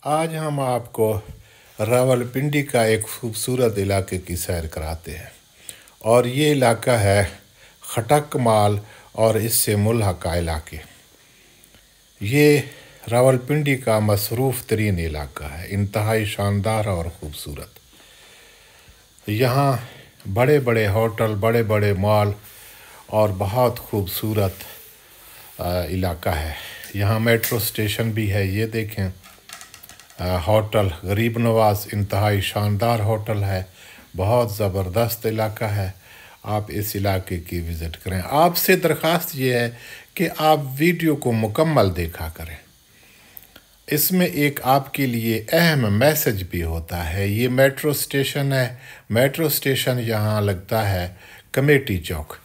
आज हम आपको रावलपिंडी का एक खूबसूरत इलाके की सैर कराते हैं और ये इलाका है खटक माल और इससे मुल्हका इलाके। ये रावलपिंडी का मसरूफ़ तरीन इलाका है, इंतहाई शानदार और ख़ूबसूरत। यहाँ बड़े बड़े होटल, बड़े बड़े मॉल और बहुत खूबसूरत इलाका है। यहाँ मेट्रो स्टेशन भी है, ये देखें। होटल गरीब नवाज़ इंतहाई शानदार होटल है, बहुत ज़बरदस्त इलाका है। आप इस इलाके की विज़िट करें। आपसे दरख्वास्त ये है कि आप वीडियो को मुकम्मल देखा करें। इसमें एक आपके लिए अहम मैसेज भी होता है। ये मेट्रो स्टेशन है। मेट्रो स्टेशन यहाँ लगता है कमेटी चौक।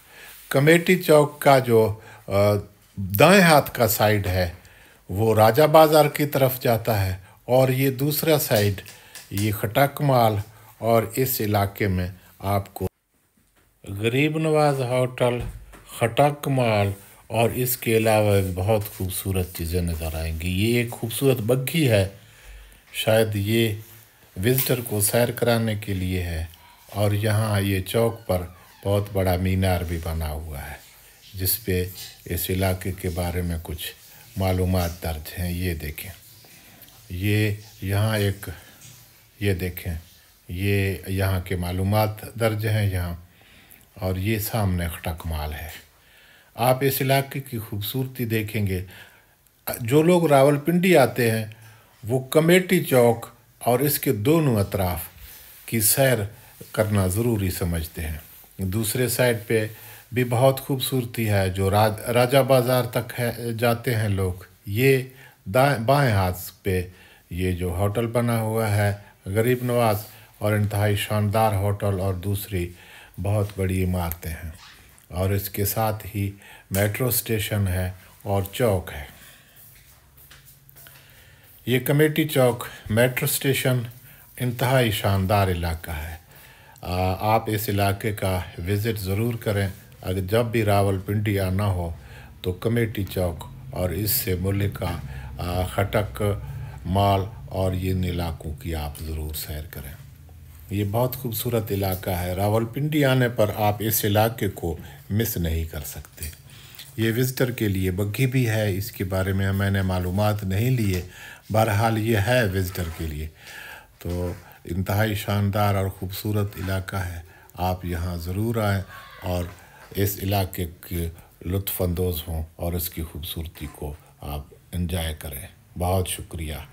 कमेटी चौक का जो दाएं हाथ का साइड है वो राजा बाज़ार की तरफ जाता है और ये दूसरा साइड ये खटक माल। और इस इलाके में आपको गरीब नवाज़ होटल, खटक माल और इसके अलावा बहुत खूबसूरत चीज़ें नज़र आएंगी। ये एक खूबसूरत बग्घी है, शायद ये विज़िटर को सैर कराने के लिए है। और यहाँ ये चौक पर बहुत बड़ा मीनार भी बना हुआ है जिस पे इस इलाके के बारे में कुछ मालूमात दर्ज हैं। ये देखें, ये यहाँ एक, ये देखें, ये यहाँ के मालूमात दर्ज हैं यहाँ। और ये सामने खटक माल है। आप इस इलाके की खूबसूरती देखेंगे। जो लोग रावलपिंडी आते हैं वो कमेटी चौक और इसके दोनों अतराफ़ की सैर करना ज़रूरी समझते हैं। दूसरे साइड पे भी बहुत खूबसूरती है। जो राजा बाज़ार तक है जाते हैं लोग, ये बाएं हाथ पे ये जो होटल बना हुआ है गरीब नवाज़, और इंतहाई शानदार होटल और दूसरी बहुत बड़ी इमारतें हैं। और इसके साथ ही मेट्रो स्टेशन है और चौक है। ये कमेटी चौक, मेट्रो स्टेशन इंतहाई शानदार इलाका है। आप इस इलाके का विज़िट ज़रूर करें। अगर जब भी रावलपिंडी आना हो तो कमेटी चौक और इससे मुल्हका, खटक माल और इन इलाकों की आप ज़रूर सैर करें। ये बहुत खूबसूरत इलाका है। रावलपिंडी आने पर आप इस इलाके को मिस नहीं कर सकते। ये विज़िटर के लिए बग्घी भी है, इसके बारे में मैंने मालूमात नहीं लिए, बहरहाल ये है विज़िटर के लिए। तो इंतहाई शानदार और ख़ूबसूरत इलाका है। आप यहाँ ज़रूर आएँ और इस इलाके के लुत्फ़अंदोज़ हों और इसकी खूबसूरती को आप एंजॉय करें। बहुत शुक्रिया।